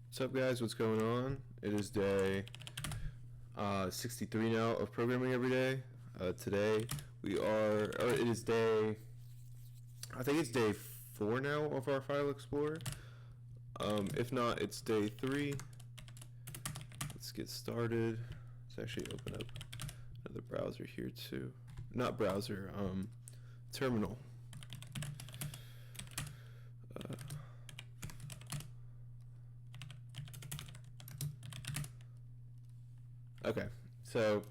What's up, guys? What's going on? It is day 63 now of programming every day. Today we are, or it is day, I think it's day 4 now of our File Explorer. If not, it's day 3. Let's get started. Let's actually open up another browser here too. Not browser, terminal. Okay, so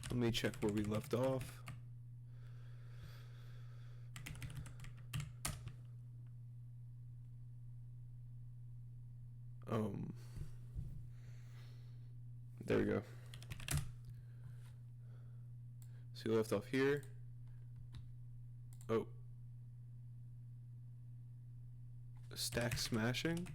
let me check where we left off. There we go. So we left off here. Oh. Stack smashing.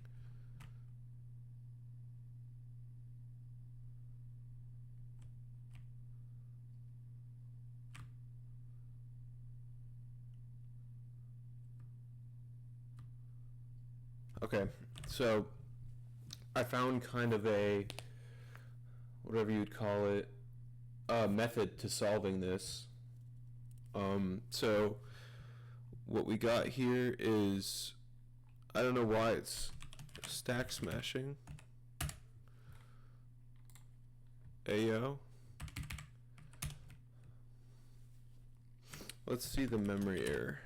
Okay, so I found kind of a, whatever you'd call it, a method to solving this. So what we got here is, I don't know why it's stack smashing. Ayo. Let's see the memory error.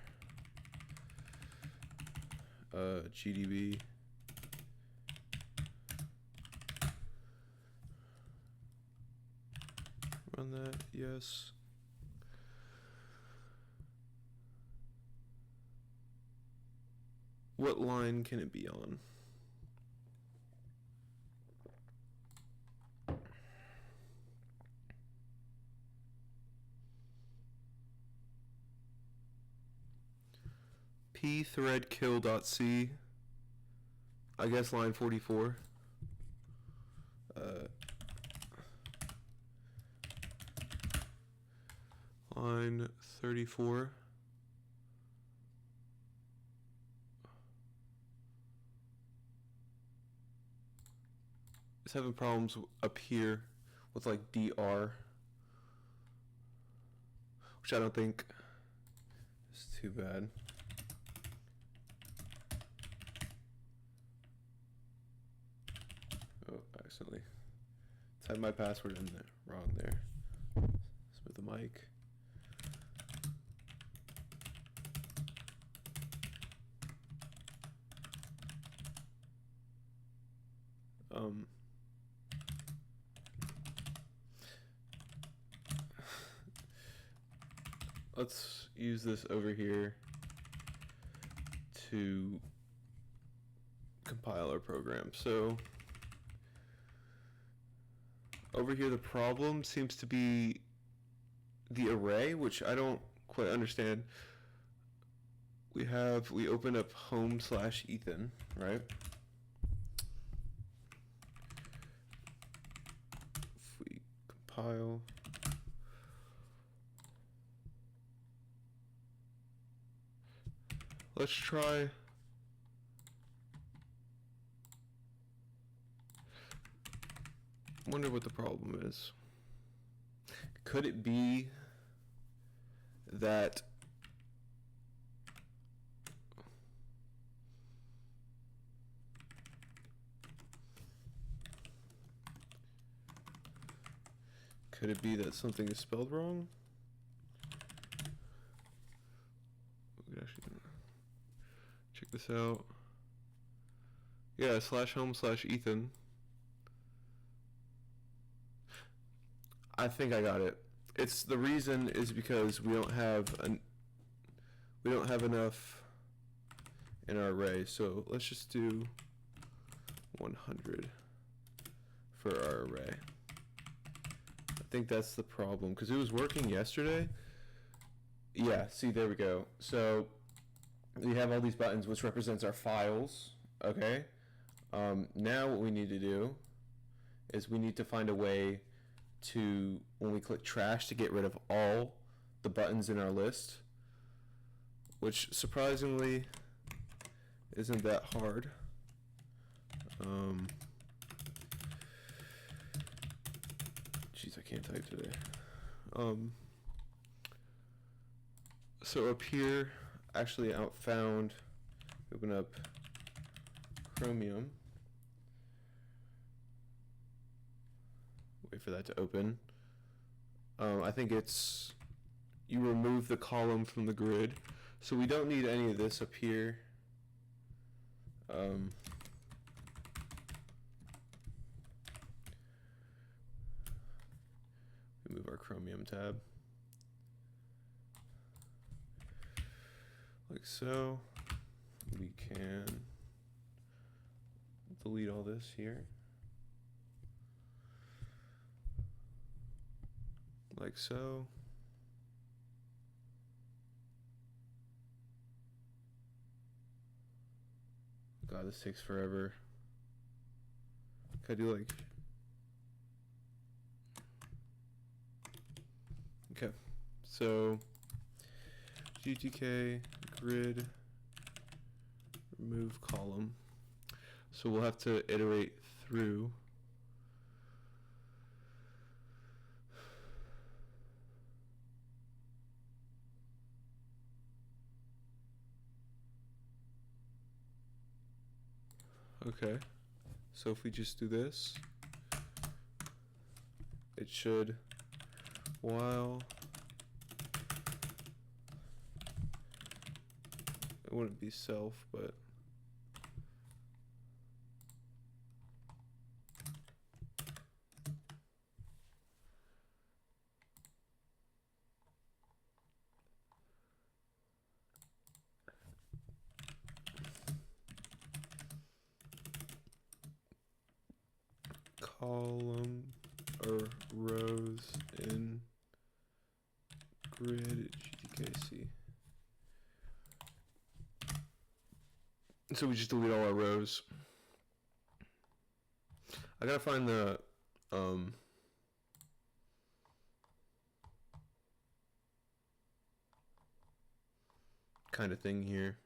GDB. Run that, yes. What line can it be on? pthreadkill.c, I guess line 44. Line 34. It's having problems up here with like DR, which I don't think is too bad. Oh, I accidentally typed my password in there wrong there. Smooth the mic. Let's use this over here to compile our program. So over here the problem seems to be the array, which I don't quite understand. We open up home/Ethan, right? If we compile, let's try. Wonder what the problem is. Could it be that something is spelled wrong? We could actually check this out. Yeah, /home/Ethan. I think I got it. It's the reason is because we don't have enough in our array. So let's just do 100 for our array. I think that's the problem because it was working yesterday. Yeah, see, there we go. So we have all these buttons, which represents our files. Okay. Now what we need to do is we need to find a way to, when we click trash, to get rid of all the buttons in our list, which surprisingly isn't that hard. Jeez, I can't type today. So up here, actually found, open up Chromium. Wait for that to open. I think it's, you remove the column from the grid. So we don't need any of this up here. Move our Chromium tab. Like so. We can delete all this here. Like so. God, this takes forever. Can I do like... Okay, so GTK grid remove column. So we'll have to iterate through. Okay, so if we just do this, it should, while, it wouldn't be self, but column or rows in grid GTKC. So we just delete all our rows. I gotta find the kind of thing here.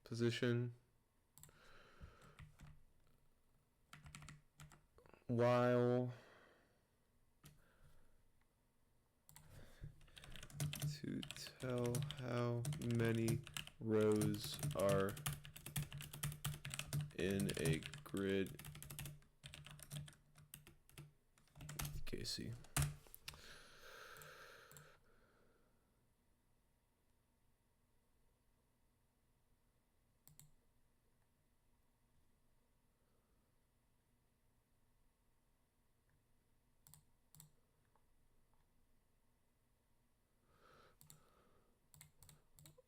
Position while to tell how many rows are in a grid KC.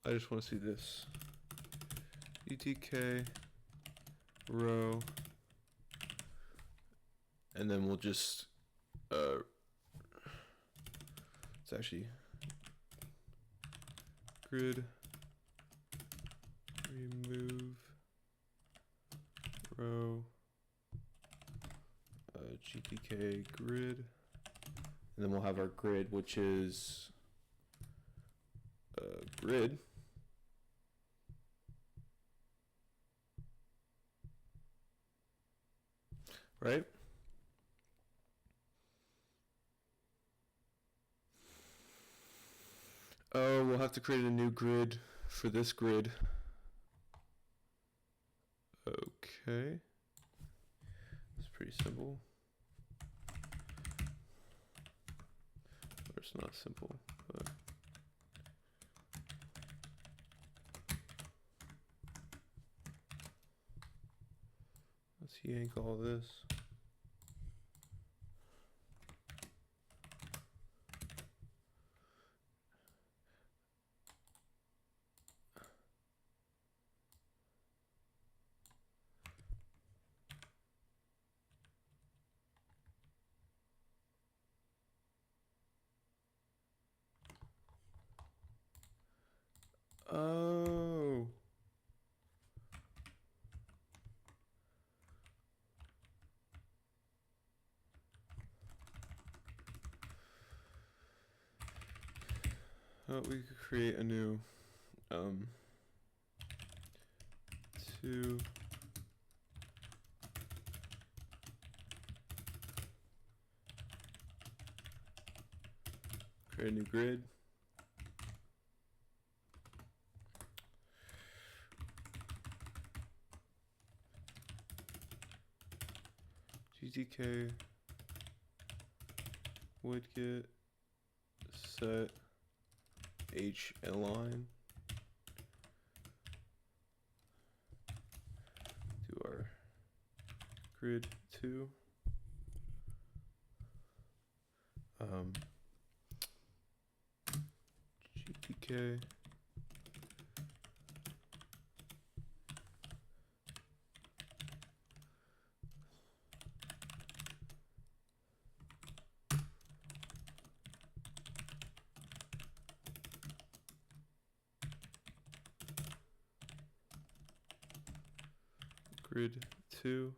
I just want to see this. ETK row, and then we'll just it's actually grid remove row GTK grid, and then we'll have our grid, which is grid. Right? Oh, we'll have to create a new grid for this grid. Okay. It's pretty simple. Or it's not simple, but let's yank all this. Oh. Oh, we could create a new 2. Create a new grid. GTK widget set H align. Do our grid 2. GTK grid 2.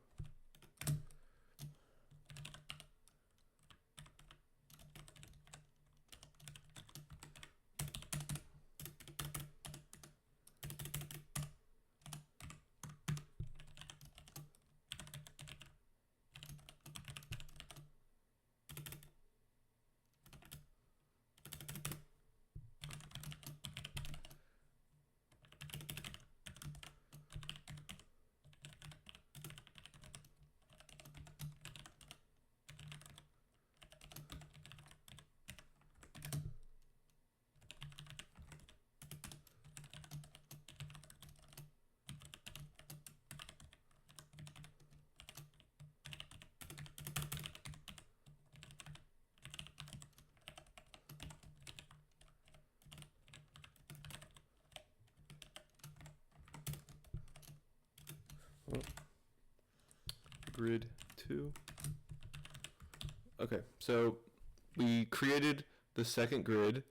Grid 2. Okay, so we created the second grid.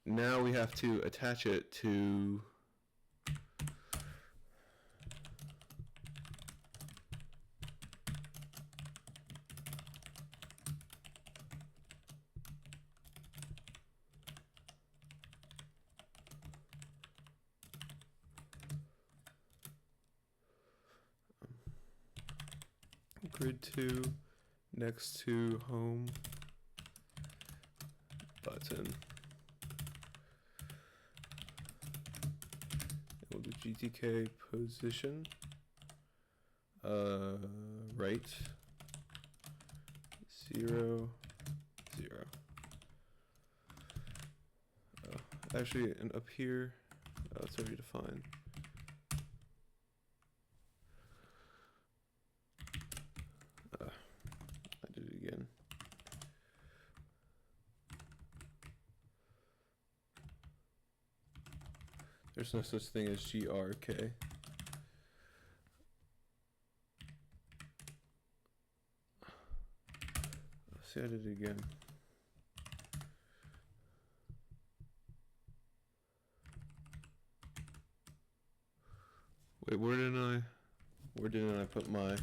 Now we have to attach it to grid 2 next to home button. And we'll do GTK position right 0 0. Actually, and up here, it's already defined. I did it again. There's no such thing as GRK. See, I did it again. Wait, where didn't I put my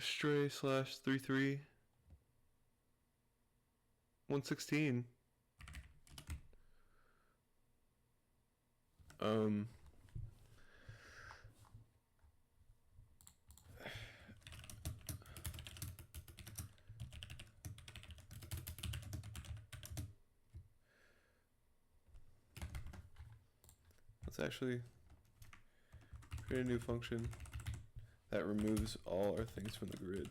stray slash 33 116. Let's actually create a new function that removes all our things from the grid.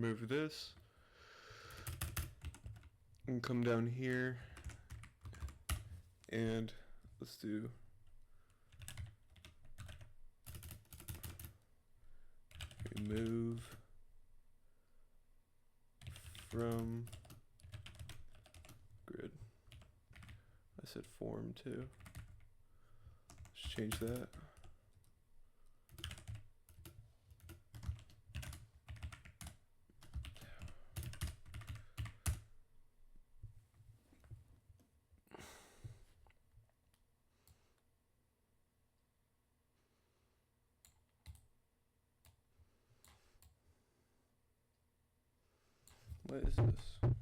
remove this, and come down here, and let's do remove from grid. I said form too. Let's change that. What is this?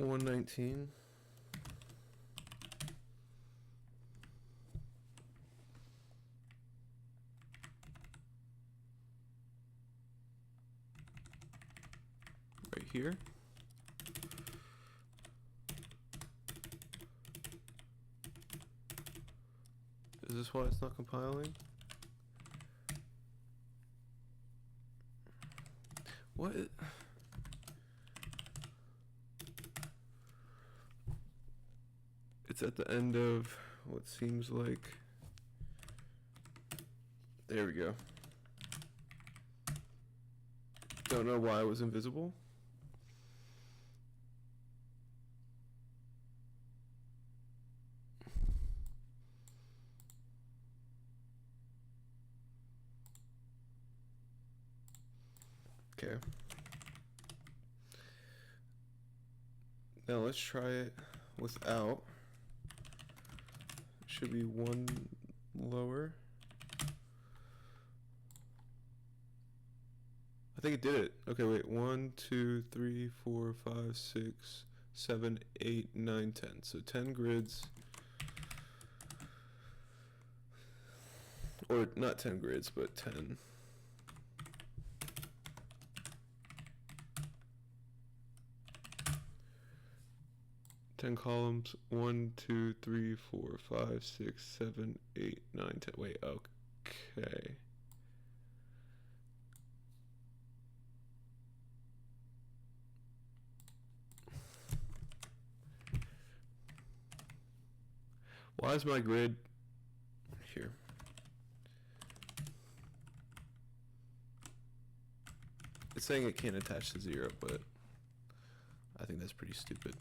$119. Right here. Is this why it's not compiling? What? It's at the end of what seems like. There we go. Don't know why it was invisible. Okay. Now let's try it without. Should be one lower. I think it did it. Okay, wait. 1, 2, 3, 4, 5, 6, 7, 8, 9, 10. So 10 grids. Or not 10 grids, but 10. Columns. 1, 2, 3, 4, 5, 6, 7, 8, 9, 10. Wait, okay. Why is my grid here? It's saying it can't attach to 0, but I think that's pretty stupid.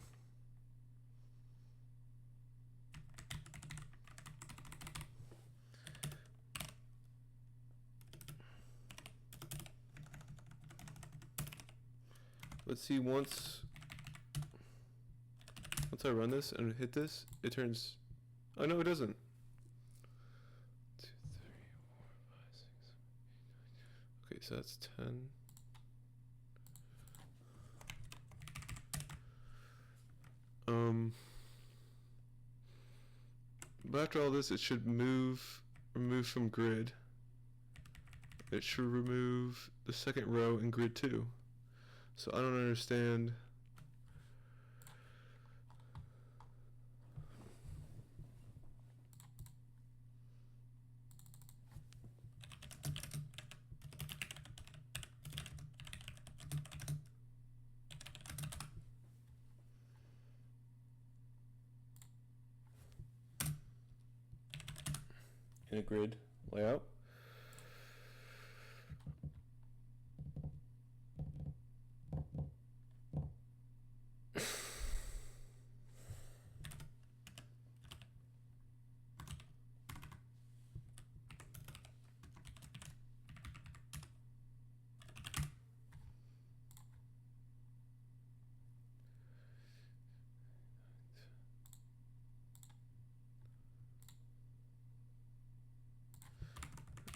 Let's see, once I run this and hit this, it turns. Oh no, it doesn't. 2, 3, 4, 5, 6. Okay, so that's 10. But after all this, it should remove from grid. It should remove the second row in grid 2. So I don't understand. In a grid layout.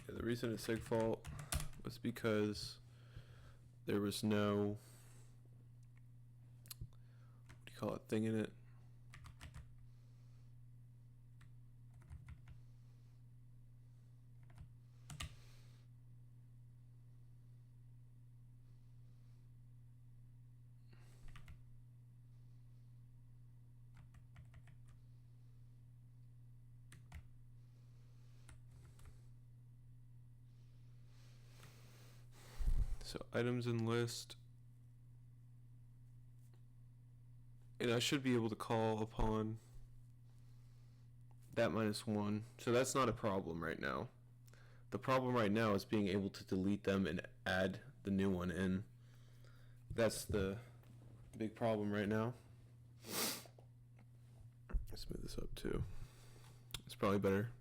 The reason it's segfault was because there was no, what do you call it, thing in it. So items and list. And I should be able to call upon that -1. So that's not a problem right now. The problem right now is being able to delete them and add the new one in. That's the big problem right now. Let's move this up too. It's probably better.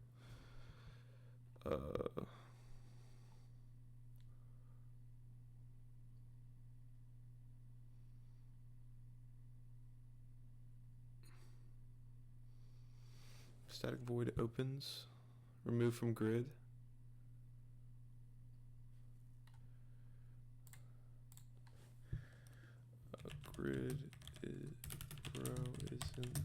Static void opens. Remove from grid. Grid is, row isn't.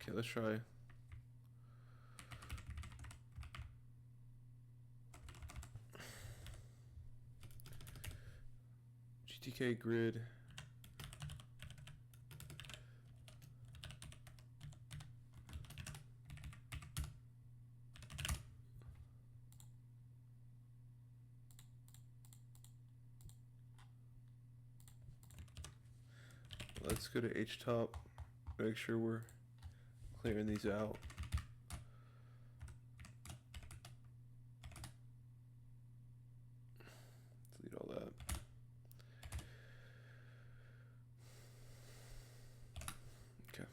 Okay, let's try. GTK grid. Let's go to htop, make sure we're clearing these out. Delete all that. Okay.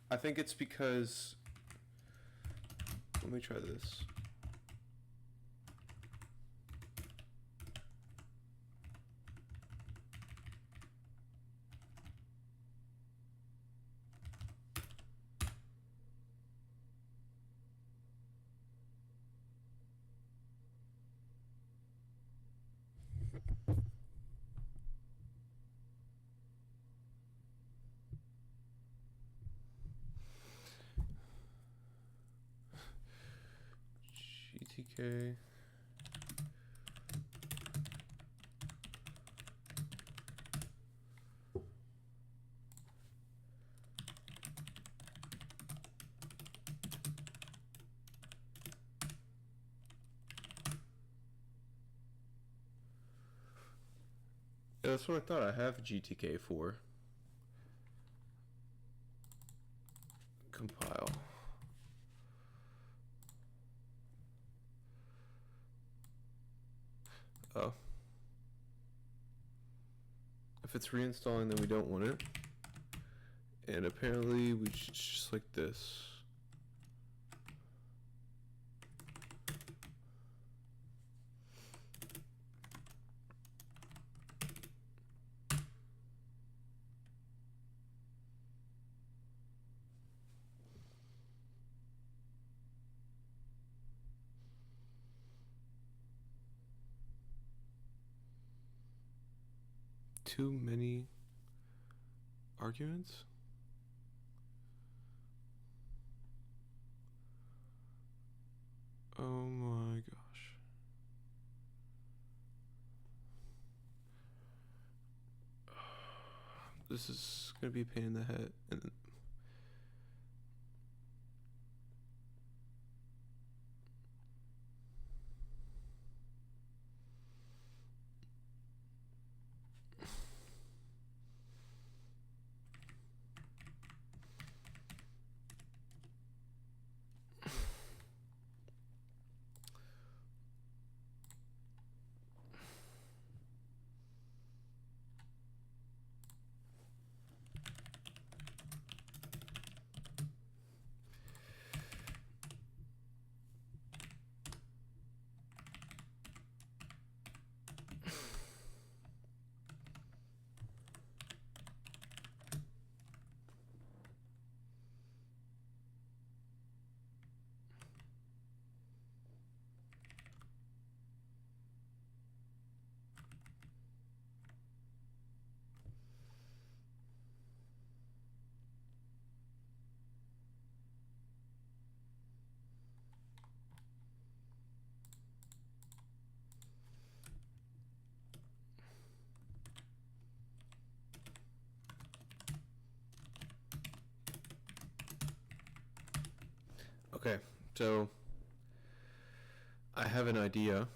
I think it's because, let me try this. GTK. Yeah, that's what I thought. I have GTK for. Compile. Oh. If it's reinstalling, then we don't want it. And apparently we should just like this. Too many arguments? Oh my gosh. This is gonna be a pain in the head. And Okay, so I have an idea.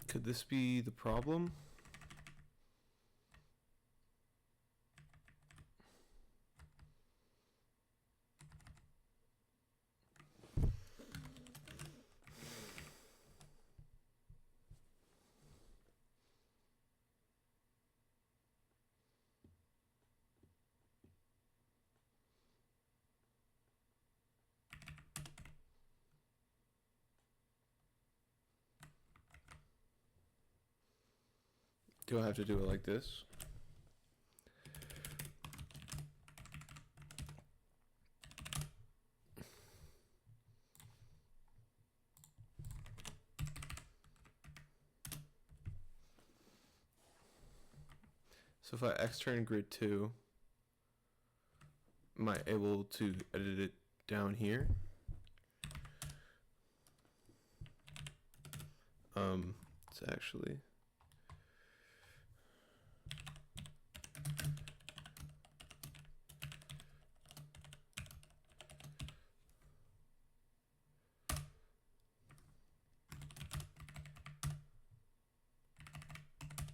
Could this be the problem? Do I have to do it like this? So if I extern grid 2, am I able to edit it down here? It's actually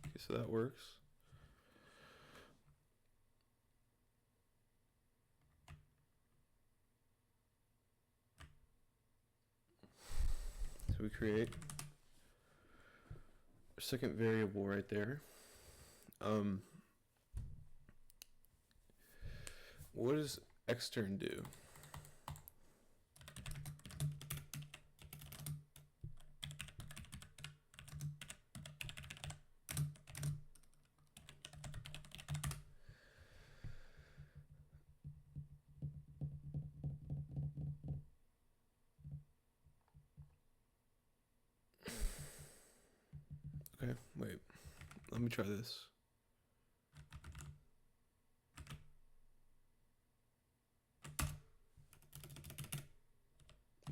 okay, so that works. So we create a second variable right there. What does extern do? Okay, wait. Let me try this.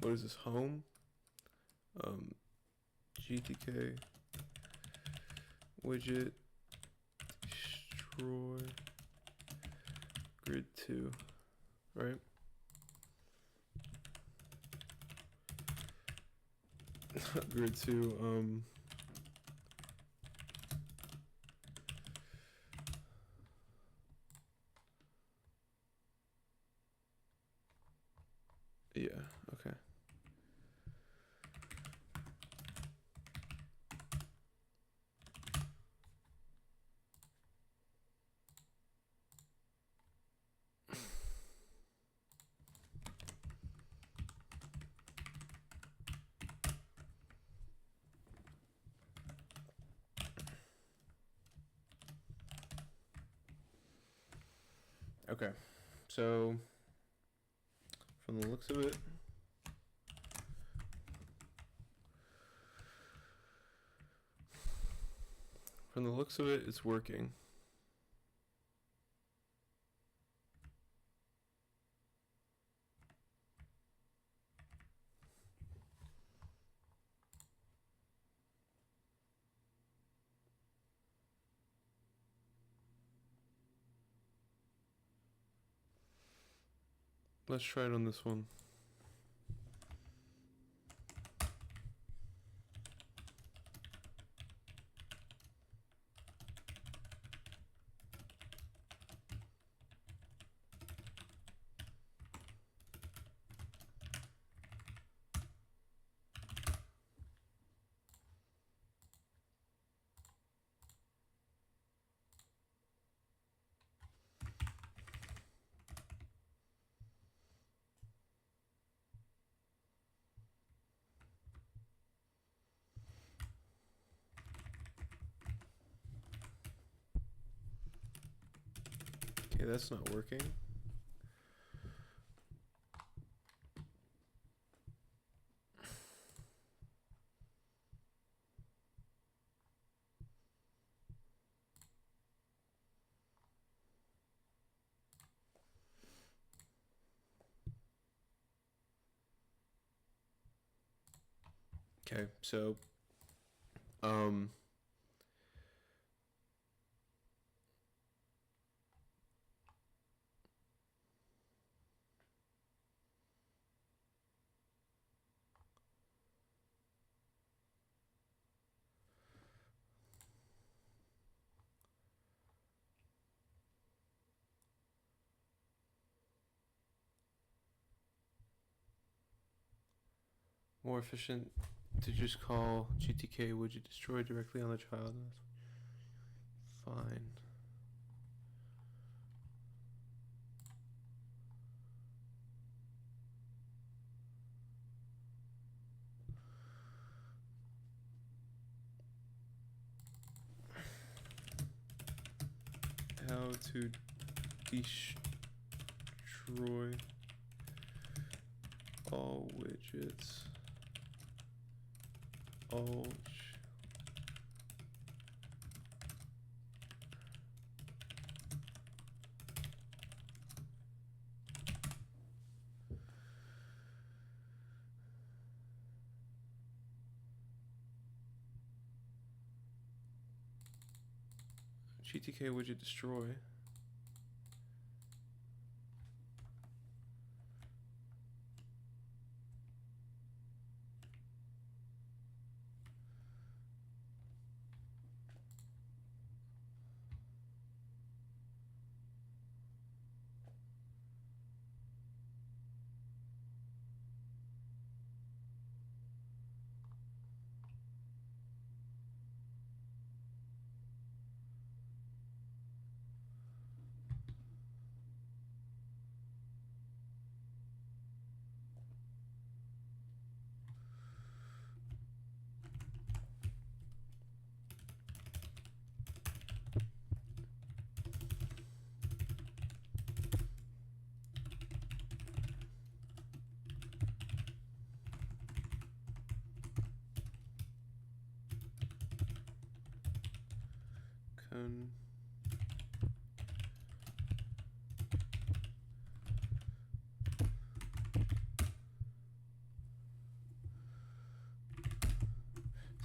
What is this? Home? GTK widget destroy grid 2, right? Grid 2, yeah, okay. Okay, so from the looks of it, it's working. Let's try it on this one. Okay, that's not working. Okay, so more efficient to just call GTK widget destroy directly on the child. Fine. How to destroy all widgets. All GTK widget destroy.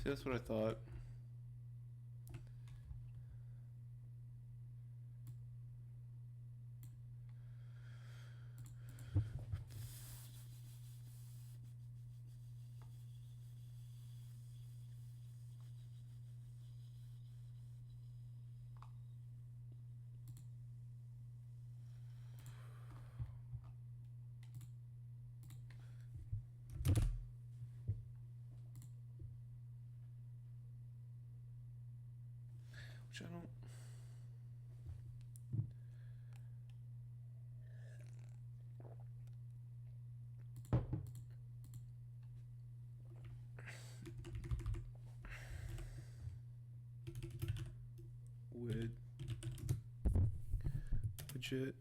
See, that's what I thought. Which I don't. Widget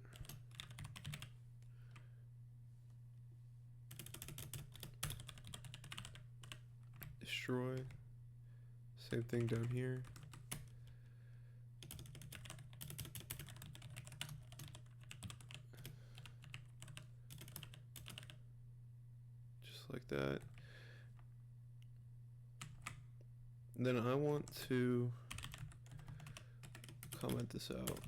destroy. Same thing down here. Just like that. And then I want to comment this out.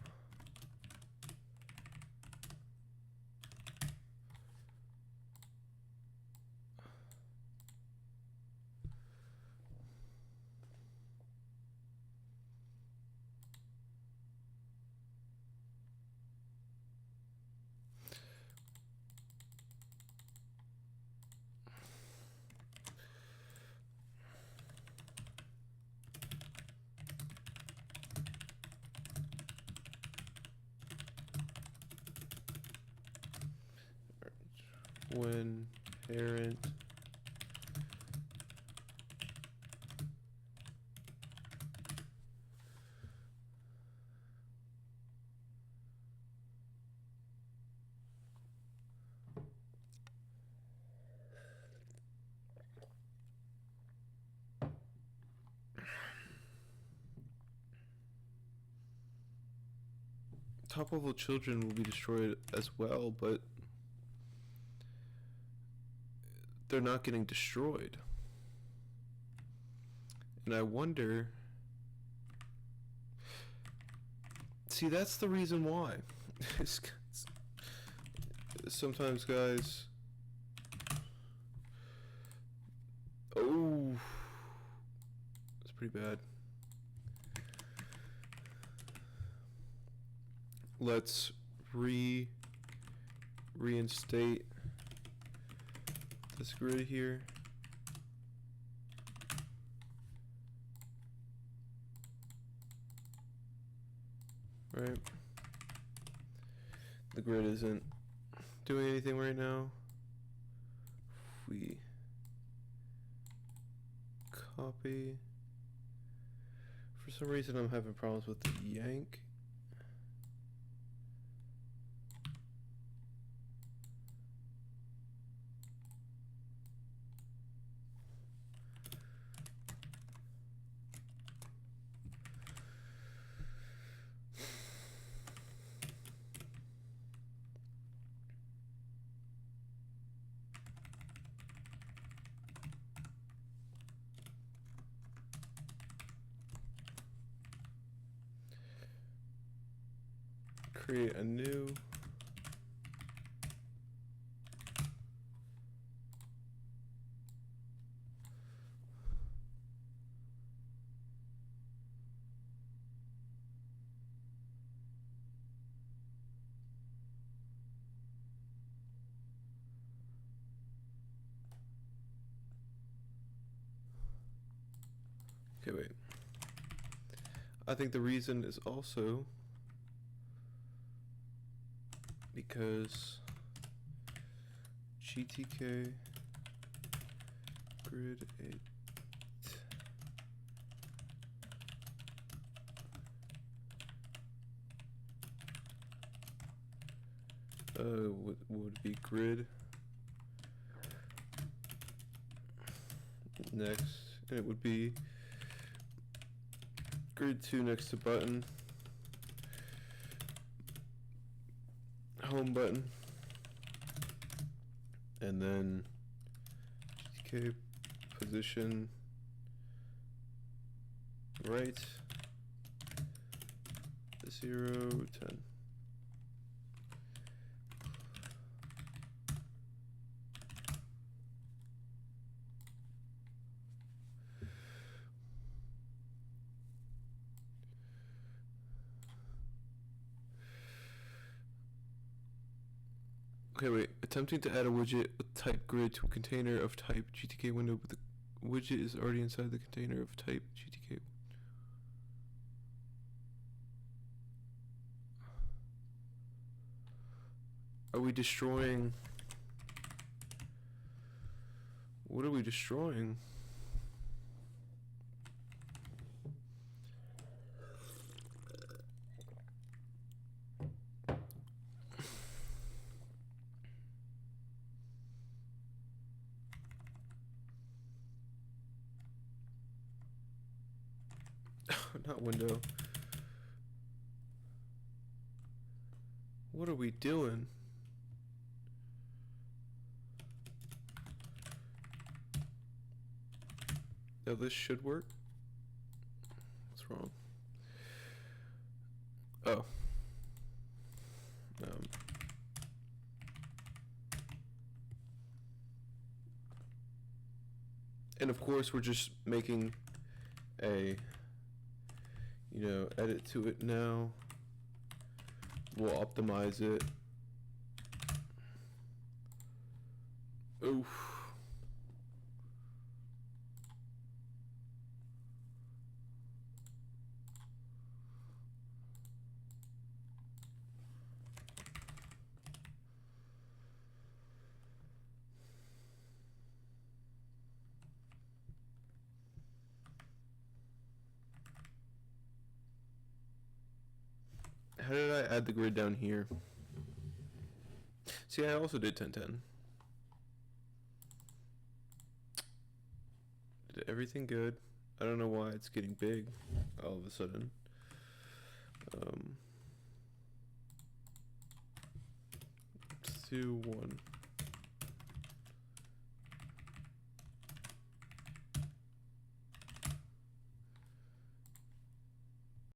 When parent top level children will be destroyed as well, but they're not getting destroyed. And I wonder... See, that's the reason why. Sometimes, guys... Oh... That's pretty bad. Let's reinstate this grid here. Right. The grid isn't doing anything right now. If we copy. For some reason I'm having problems with the yank. Create a new okay, wait. I think the reason is also because GTK grid 8 would be grid next, and it would be grid 2 next to button, home button, and then GTK position right 0, 10. Okay, wait. Attempting to add a widget with type grid to a container of type GTK window, but the widget is already inside the container of type GTK. Are we destroying? What are we destroying? Not window. What are we doing? Now this should work. What's wrong? Oh. And of course we're just making a, you know, edit to it now. We'll optimize it. Oof. How did I add the grid down here? See, I also did 1010. Did everything good. I don't know why it's getting big all of a sudden. 2, 1.